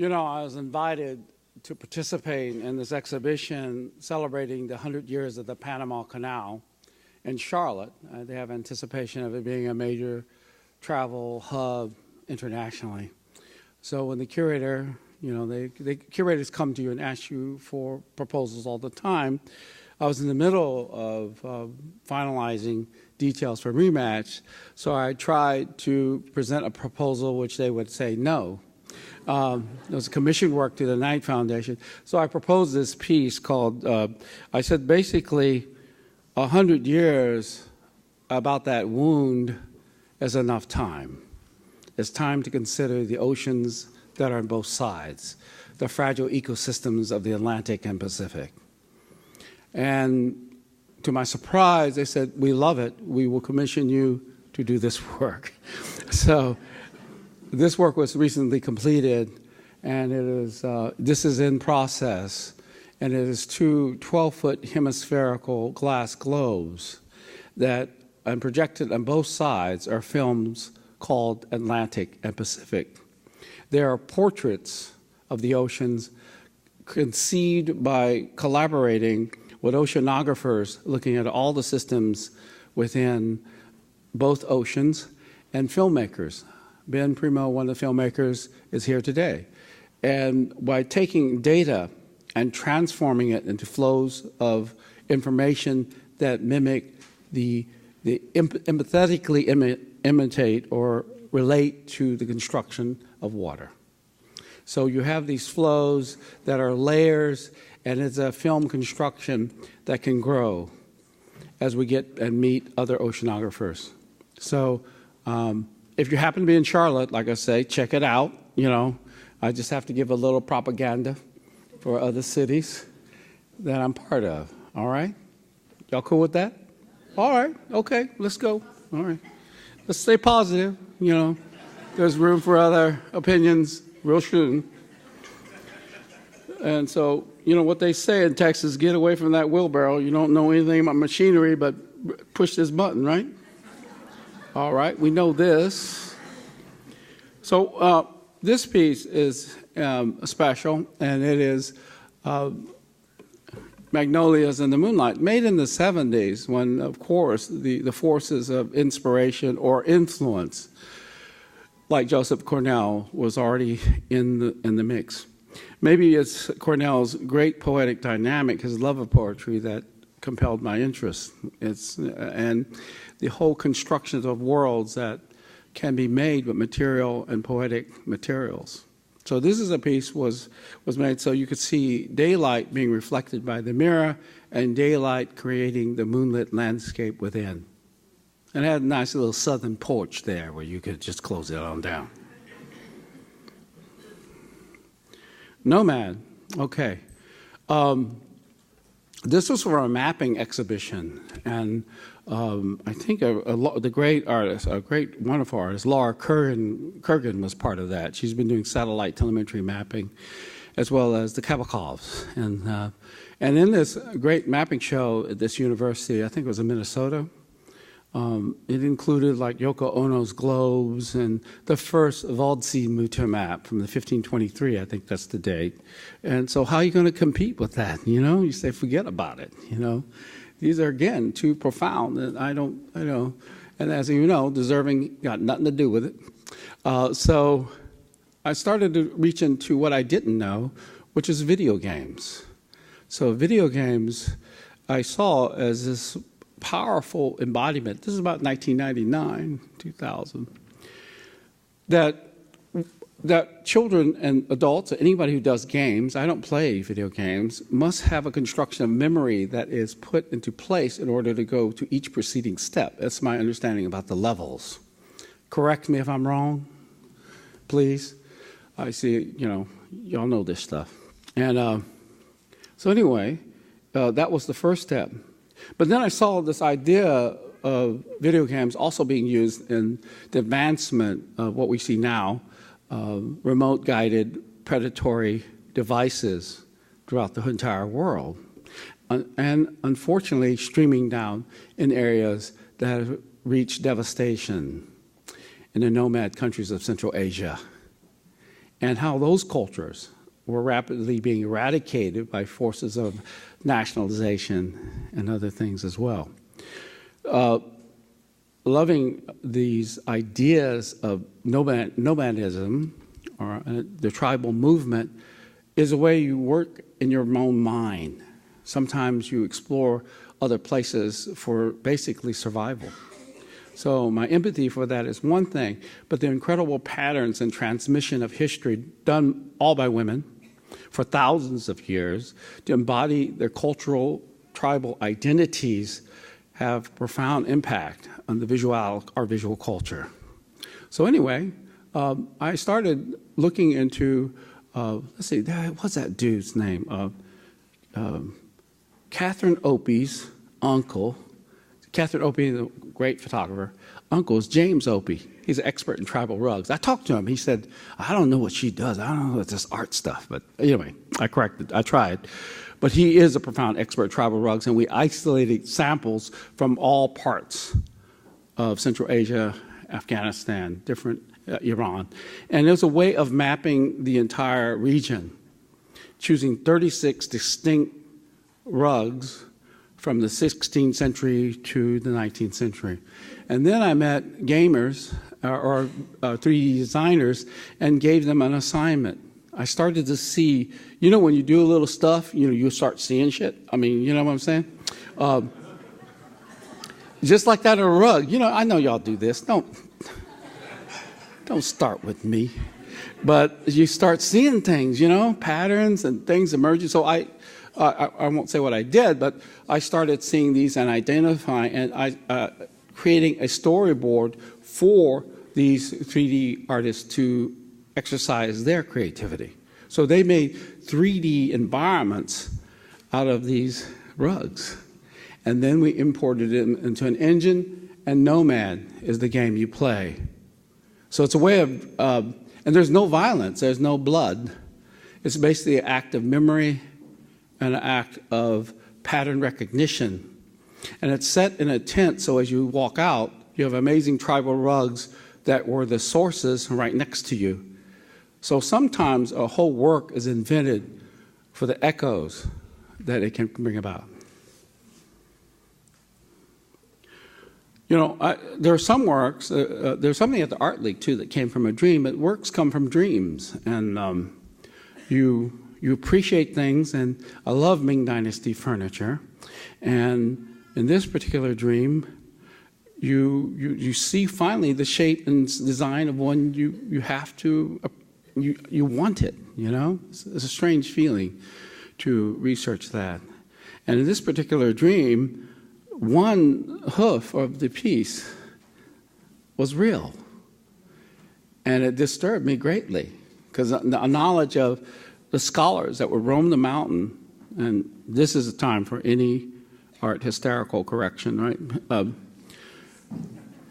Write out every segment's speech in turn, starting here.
You know, I was invited to participate in this exhibition celebrating the 100 years of the Panama Canal in Charlotte. They have anticipation of it being a major travel hub internationally. So when the curator, you know, curators come to you and ask you for proposals all the time. I was in the middle of finalizing details for Rematch, so I tried to present a proposal which they would say no. It was commission work to the Knight Foundation. So I proposed this piece called, I said basically 100 years about that wound is enough time. It's time to consider the oceans that are on both sides, the fragile ecosystems of the Atlantic and Pacific. And to my surprise, they said, we love it. We will commission you to do this work. So this work was recently completed, and it is, this is in process, and it is two 12-foot hemispherical glass globes that, and projected on both sides, are films called Atlantic and Pacific. They are portraits of the oceans conceived by collaborating with oceanographers looking at all the systems within both oceans, and filmmakers. Ben Primo, one of the filmmakers, is here today. And by taking data and transforming it into flows of information that mimic the empathetically imitate or relate to the construction of water. So you have these flows that are layers, and it's a film construction that can grow as we get and meet other oceanographers. So if you happen to be in Charlotte, like I say, check it out. You know, I just have to give a little propaganda for other cities that I'm part of. All right? Y'all cool with that? All right. Okay. Let's go. All right. Let's stay positive. You know, there's room for other opinions real soon. And so, you know what they say in Texas, get away from that wheelbarrow. You don't know anything about machinery, but push this button, right? All right, we know this. So this piece is special, and it is Magnolias and the Moonlight, made in the 70s when, of course, the forces of inspiration or influence, like Joseph Cornell, was already in the mix. Maybe it's Cornell's great poetic dynamic, his love of poetry, that compelled my interest. And the whole constructions of worlds that can be made with material and poetic materials. So this is a piece was made so you could see daylight being reflected by the mirror and daylight creating the moonlit landscape within. And it had a nice little southern porch there where you could just close it on down. Nomad, okay. This was for a mapping exhibition, and I think the great artist, a great, wonderful artist, Laura Kurgan was part of that. She's been doing satellite telemetry mapping, as well as the Kabakovs. And in this great mapping show at this university, I think it was in Minnesota, it included like Yoko Ono's globes and the first Waldsee-Mutter map from the 1523, I think that's the date. And so how are you going to compete with that? You know, you say, forget about it, you know. These are, again, too profound, and I don't, and as you know, deserving got nothing to do with it. So I started to reach into what I didn't know, which is video games. So video games I saw as this powerful embodiment. This is about 1999, 2000. That children and adults, or anybody who does games, I don't play video games, must have a construction of memory that is put into place in order to go to each preceding step. That's my understanding about the levels. Correct me if I'm wrong, please. I see, you know, y'all know this stuff. And so anyway, that was the first step. But then I saw this idea of video games also being used in the advancement of what we see now, remote-guided predatory devices throughout the entire world. And unfortunately, streaming down in areas that have reached devastation in the nomad countries of Central Asia and how those cultures were rapidly being eradicated by forces of nationalization and other things as well. Loving these ideas of nomadism, or the tribal movement, is a way you work in your own mind. Sometimes you explore other places for basically survival. So my empathy for that is one thing, but the incredible patterns and transmission of history done all by women for thousands of years to embody their cultural, tribal identities have profound impact on our visual culture. So anyway, I started looking into, let's see, what's that dude's name? Catherine Opie's uncle. Catherine Opie, the great photographer, uncle is James Opie. He's an expert in tribal rugs. I talked to him. He said, I don't know what she does. I don't know what this art stuff. But anyway, I tried. But he is a profound expert in tribal rugs, and we isolated samples from all parts of Central Asia, Afghanistan, different Iran. And it was a way of mapping the entire region, choosing 36 distinct rugs from the 16th century to the 19th century. And then I met gamers or 3D designers and gave them an assignment. I started to see, you know, when you do a little stuff, you start seeing shit. I mean, you know what I'm saying? Just like that on a rug. I know y'all do this. Don't start with me. But you start seeing things, patterns and things emerging. So I won't say what I did, but I started seeing these and identifying and creating a storyboard for these 3D artists to exercise their creativity. So they made 3D environments out of these rugs. And then we imported it into an engine, and Nomad is the game you play. So it's a way of, and there's no violence, there's no blood. It's basically an act of memory, an act of pattern recognition. And it's set in a tent, so as you walk out, you have amazing tribal rugs that were the sources right next to you. So sometimes a whole work is invented for the echoes that it can bring about. There are some works, there's something at the Art League too that came from a dream, but works come from dreams. And you appreciate things, and I love Ming Dynasty furniture. And in this particular dream, you see finally the shape and design of one you have to, you want it, It's a strange feeling to research that. And in this particular dream, one hoof of the piece was real. And it disturbed me greatly, because a knowledge of the scholars that would roam the mountain, and this is a time for any art hysterical correction, right?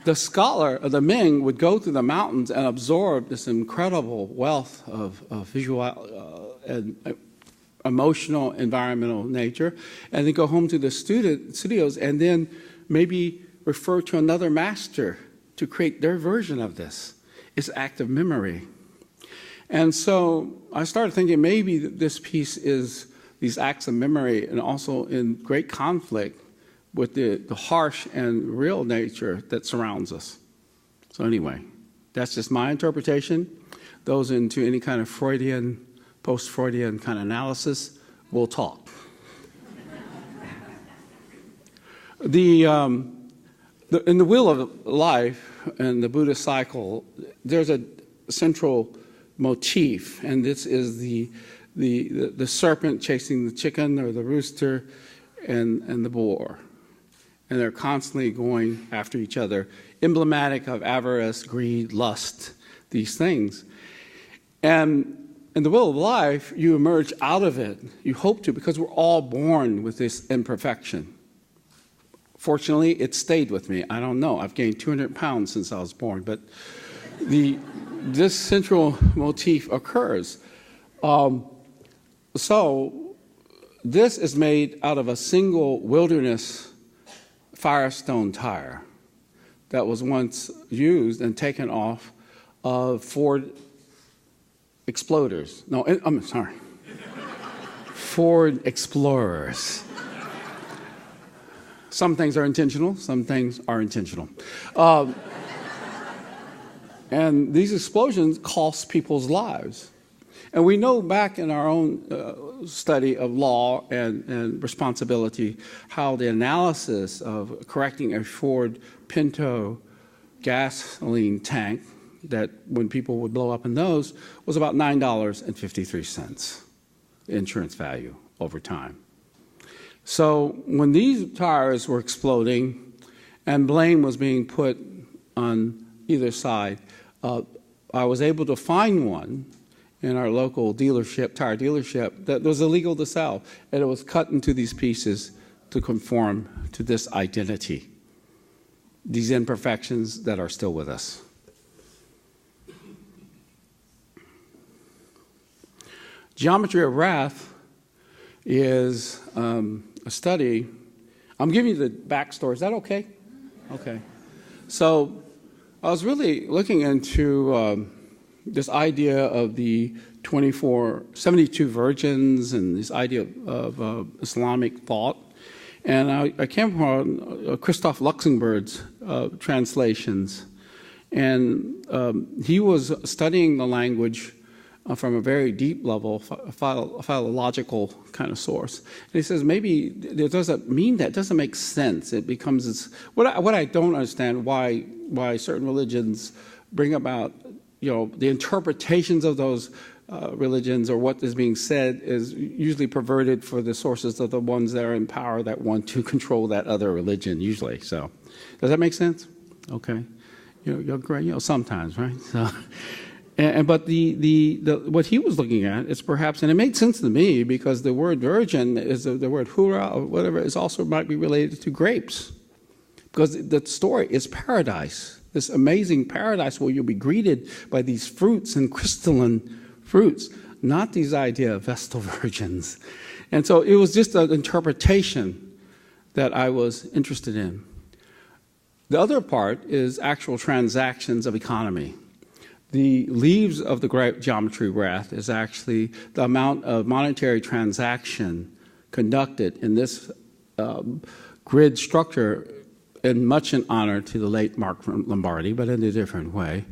The scholar, the Ming, would go through the mountains and absorb this incredible wealth of visual and emotional, environmental nature, and then go home to the studios and then maybe refer to another master to create their version of this. It's act of memory. And so I started thinking maybe this piece is these acts of memory and also in great conflict with the harsh and real nature that surrounds us. So anyway, that's just my interpretation. Those into any kind of Freudian, post-Freudian kind of analysis, we'll talk. In the Wheel of Life and the Buddhist cycle, there's a central motif, and this is the serpent chasing the chicken or the rooster and the boar. And they're constantly going after each other, emblematic of avarice, greed, lust, these things. And in the Wheel of Life, you emerge out of it. You hope to, because we're all born with this imperfection. Fortunately, it stayed with me. I don't know. I've gained 200 pounds since I was born, but this central motif occurs. So this is made out of a single wilderness Firestone tire that was once used and taken off of Ford exploders. No, I'm sorry. Ford Explorers. Some things are intentional, some things are intentional. And these explosions cost people's lives. And we know back in our own study of law and responsibility how the analysis of correcting a Ford Pinto gasoline tank, that when people would blow up in those, was about $9.53 insurance value over time. So when these tires were exploding and blame was being put on either side, I was able to find one in our local dealership, tire dealership, that was illegal to sell, and it was cut into these pieces to conform to this identity, these imperfections that are still with us. Geometry of wrath is a study. I'm giving you the backstory. Is that okay? Okay. So I was really looking into this idea of the 72 virgins and this idea of Islamic thought. And I came upon Christoph Luxemburg's translations. And he was studying the language from a very deep level, philological kind of source. And he says maybe it doesn't mean that. It doesn't make sense. It becomes this, what I don't understand why certain religions bring about, the interpretations of those religions or what is being said is usually perverted for the sources of the ones that are in power that want to control that other religion, usually. So, does that make sense? Okay. You're great, sometimes, right? So, but what he was looking at is perhaps, and it made sense to me because the word virgin is the word hura or whatever is also might be related to grapes, because the story is paradise, this amazing paradise where you'll be greeted by these fruits and crystalline fruits, not these idea of Vestal virgins. And so it was just an interpretation that I was interested in. The other part is actual transactions of economy. The leaves of the geometry of wrath is actually the amount of monetary transaction conducted in this grid structure, and much in honor to the late Mark Lombardi, but in a different way,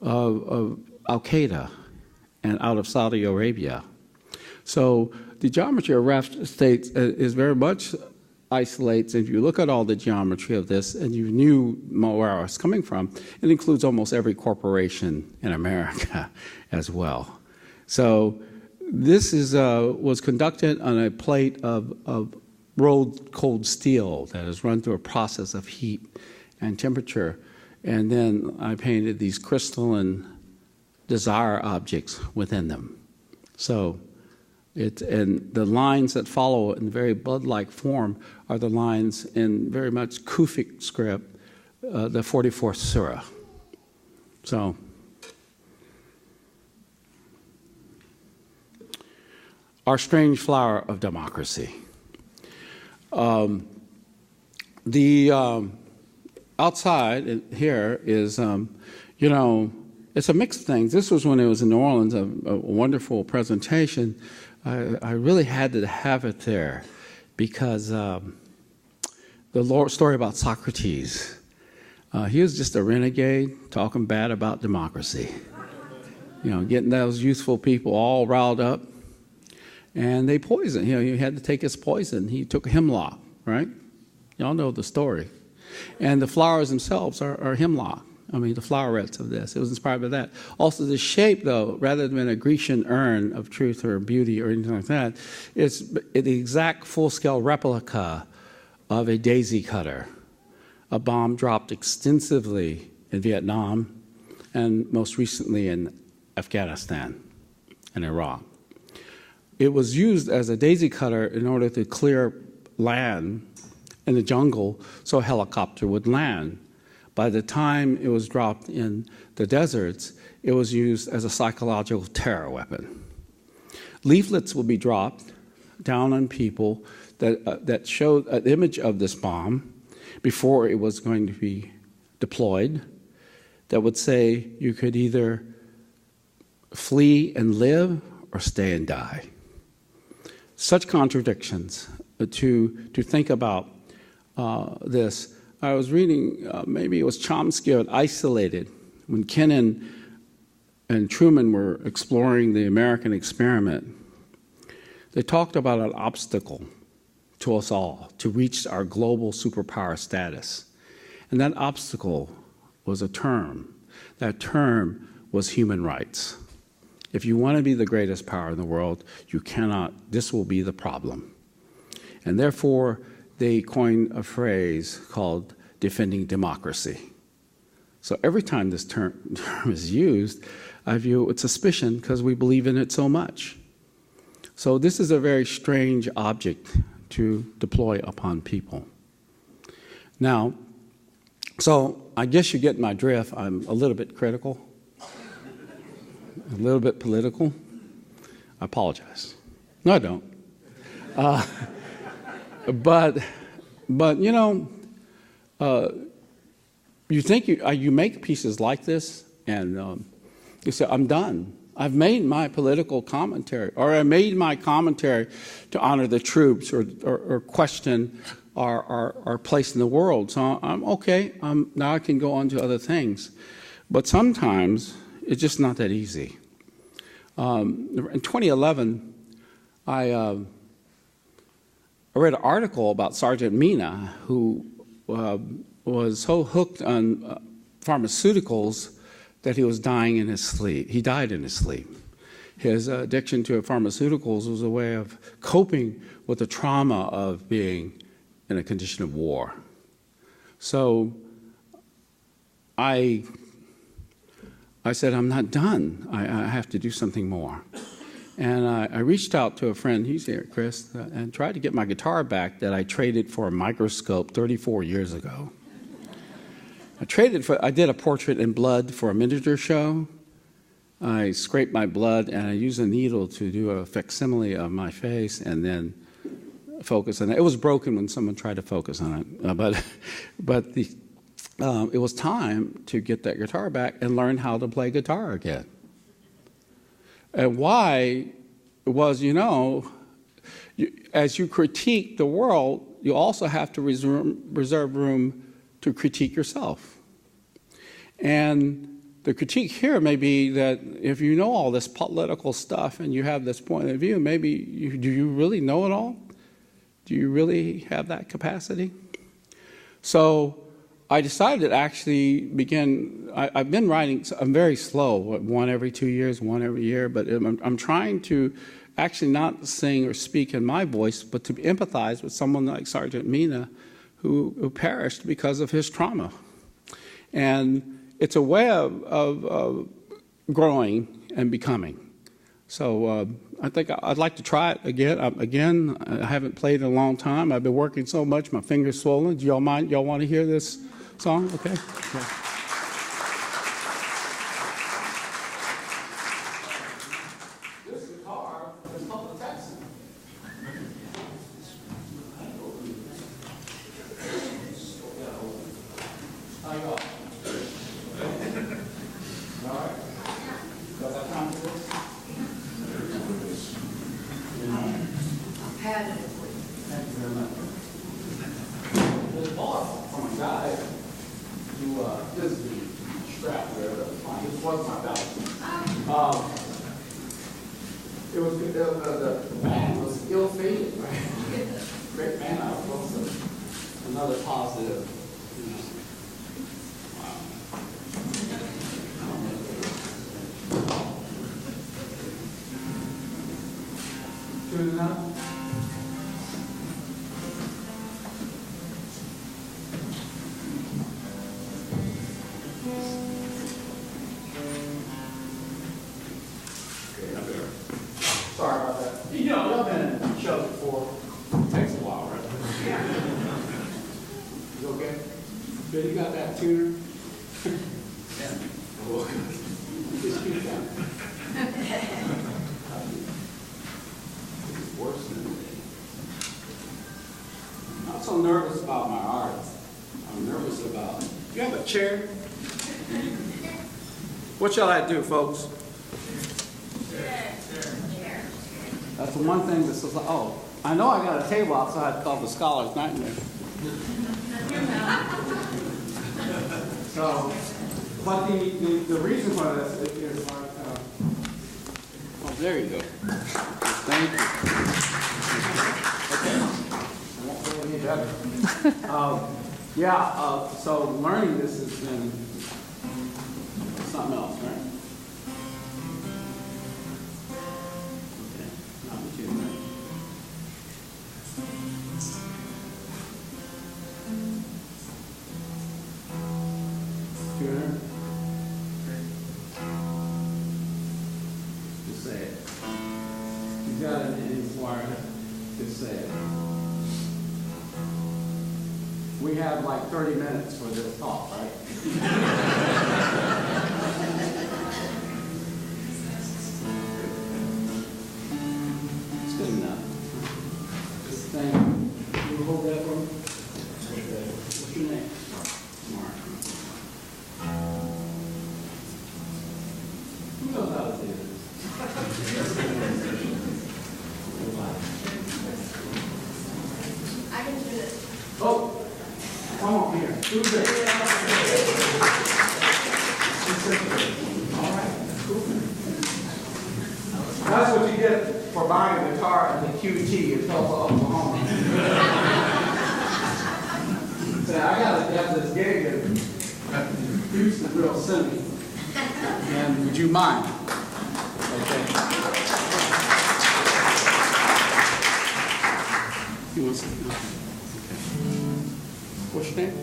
of Al-Qaeda and out of Saudi Arabia. So the geometry of wrath states is very much isolates. If you look at all the geometry of this and you knew where I was coming from, it includes almost every corporation in America as well. So this was conducted on a plate of rolled cold steel that is run through a process of heat and temperature. And then I painted these crystalline desire objects within them. So and the lines that follow in very blood-like form are the lines in very much Kufic script, the 44th surah. So, our strange flower of democracy. The outside here is, it's a mix of things. This was when it was in New Orleans, a wonderful presentation. I really had to have it there because the story about Socrates, he was just a renegade talking bad about democracy, getting those youthful people all riled up, and they poisoned. He had to take his poison. He took hemlock, right? Y'all know the story. And the flowers themselves are hemlock. I mean, the flowerets of this. It was inspired by that. Also, the shape, though, rather than a Grecian urn of truth or beauty or anything like that, it's the exact full-scale replica of a daisy cutter, a bomb dropped extensively in Vietnam and most recently in Afghanistan and Iraq. It was used as a daisy cutter in order to clear land in the jungle so a helicopter would land. By the time it was dropped in the deserts, it was used as a psychological terror weapon. Leaflets would be dropped down on people that showed an image of this bomb before it was going to be deployed that would say you could either flee and live or stay and die. Such contradictions to think about this. I was reading, maybe it was Chomsky on Isolated, when Kennan and Truman were exploring the American experiment. They talked about an obstacle to us all to reach our global superpower status. And that obstacle was a term. That term was human rights. If you want to be the greatest power in the world, you cannot, this will be the problem. And therefore, they coined a phrase called defending democracy. So every time this term is used, I view it with suspicion because we believe in it so much. So this is a very strange object to deploy upon people. Now, so I guess you get my drift. I'm a little bit critical, a little bit political. I apologize. No, I don't. But you know, you think you make pieces like this, and you say, I'm done. I've made my political commentary, or I made my commentary to honor the troops or question our place in the world. So I'm okay. Now I can go on to other things. But sometimes it's just not that easy. In 2011, I read an article about Sergeant Mina, who was so hooked on pharmaceuticals that he was dying in his sleep. He died in his sleep. His addiction to pharmaceuticals was a way of coping with the trauma of being in a condition of war. So I said, I'm not done. I have to do something more. And I reached out to a friend, he's here, Chris, and tried to get my guitar back that I traded for a microscope 34 years ago. I did a portrait in blood for a miniature show. I scraped my blood and I used a needle to do a facsimile of my face and then focus on it. It was broken when someone tried to focus on it, but it was time to get that guitar back and learn how to play guitar again. And why was, as you critique the world, you also have to reserve room to critique yourself. And the critique here may be that if you know all this political stuff and you have this point of view, maybe do you really know it all? Do you really have that capacity? So I decided to actually begin, I've been writing, I'm very slow, one every 2 years, one every year, but I'm trying to actually not sing or speak in my voice, but to empathize with someone like Sergeant Mina, who perished because of his trauma. And it's a way of growing and becoming. So I think I'd like to try it again. I haven't played in a long time. I've been working so much, my finger's swollen. Do y'all mind? Y'all want to hear this song? Okay. Yeah. This guitar is called the Texan. How you all? All right. Got that time for this? I've had it. Thank you very much. There's a bar from a guy who is the strap there. This was my belt. It was the band was ill-fated, right? Great band. I was another positive. Wow. Good enough. Sorry about that. Y'all been in shows before. It takes a while, right? Yeah. You okay? Good, you got that tuner? Yeah. Cool. Just keep down. It's worse than me. I'm not so nervous about my art. I'm nervous about, you have a chair? What shall I do, folks? That's the one thing that says, oh, I know I got a table outside called the Scholar's Nightmare. So, but the reason for this is like, oh, there you go. Thank you. Okay. I won't go any better. So learning this has been something else, right? Okay, not with you, right? Tuner? Just say it. You got it in choir, just say it. We have like 30 minutes for this talk, right? It's good enough. Thank you. You hold that for me? What's your name? Mark. Who knows how to do this? I can do it. Oh, come on here. Who's it? All right. Cool. That's what you get for buying a guitar at the QT in Tulsa, Oklahoma. So I gotta get this gig in Houston real soon. And would you mind? Okay. You want some? Okay. What's your name?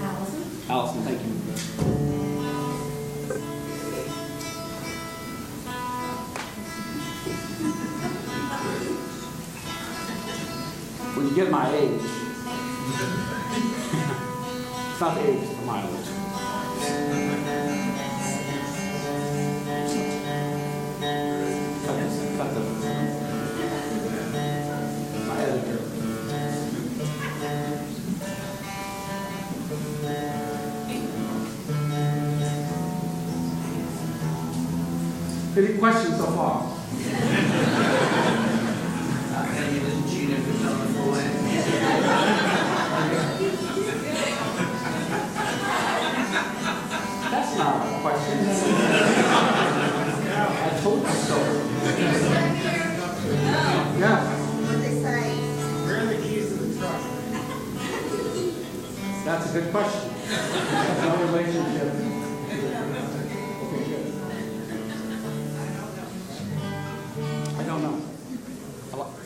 Allison? Allison, thank you. When you get my age, it's not the age, it's the mileage. Cut the, my editor. Any questions so far? That's not a question. I told you so. Yeah. What they say. Where are the keys to the truck? That's a good question. That's no relationship. Okay, good. I don't know.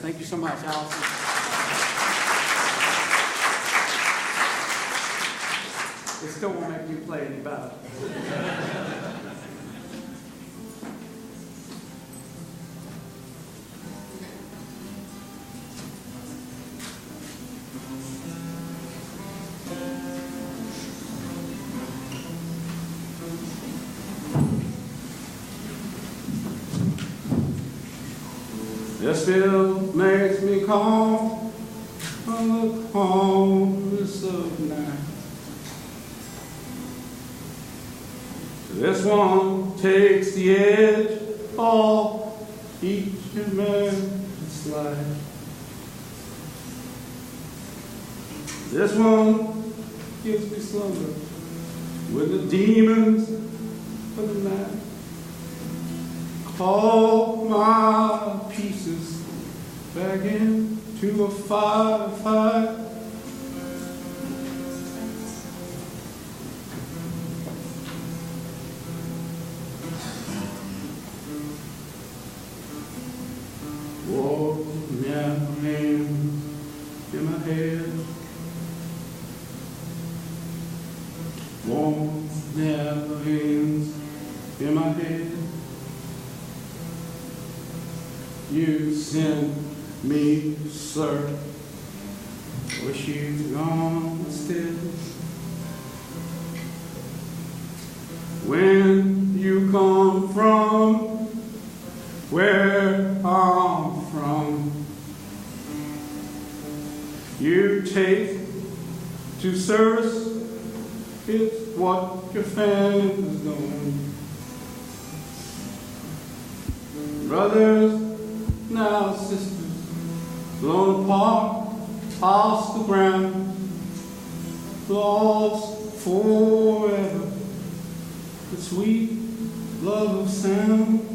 Thank you so much, Allison. It still won't make you play any better. This field makes me calm on the calmness of night. This one takes the edge off each man's life. This one gives me slumber with the demons of the night. Call my pieces back into a firefight. Warm hands in my head. Warm hands in my head. You send me, sir. Wish you'd gone instead. When you come from where I'm from, you take to service. It's what your family's doing. Brothers now, sisters, blown apart, off the ground, lost forever, the sweet love of sound.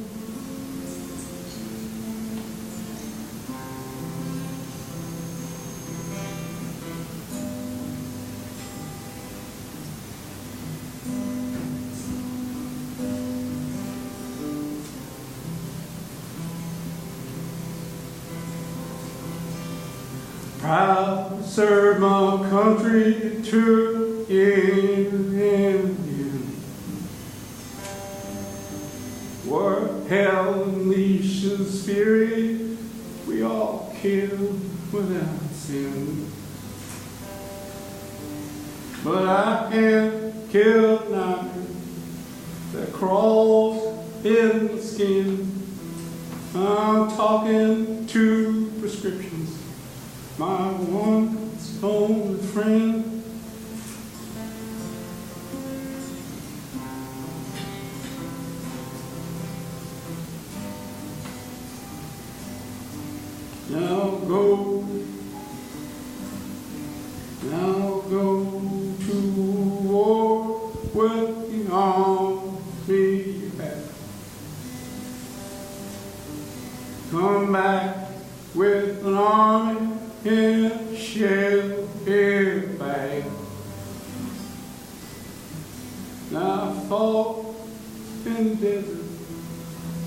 Proud to serve my country to end. Where hell unleashes fury, we all kill without sin. But I can't kill nothing that crawls in the skin. I'm talking to prescriptions, my one only friend. Now go to war with the army you have. Come back with an army in a shell bag. Now I fought in the desert.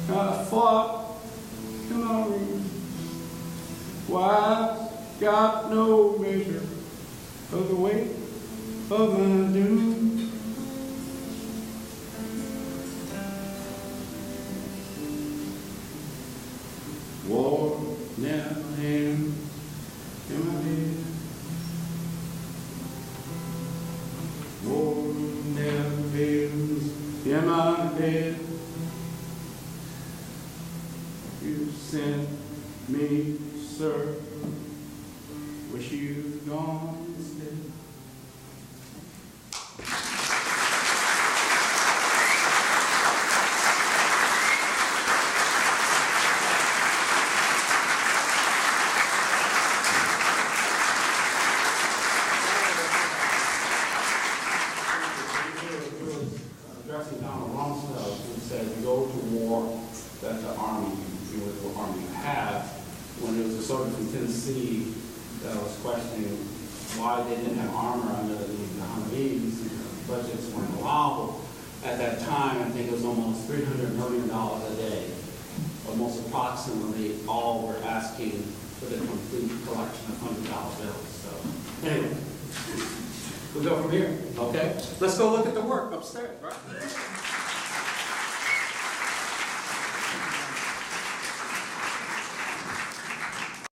I fought in my room. Why got no measure of the weight of my doom. War never ends in my head. War never ends in my head. You sent me, sir. Wish you'd gone instead. Addressing Donald Rumsfeld, who said, "You go to war, that's the army, what army you have." When there was a soldier from Tennessee that was questioning why they didn't have armor under the Humvees, budgets weren't allowable. At that time, I think it was almost $300 million a day. Almost approximately all were asking for the complete collection of $100 bills. So anyway, we'll go from here, okay? Let's go look at the work upstairs, right?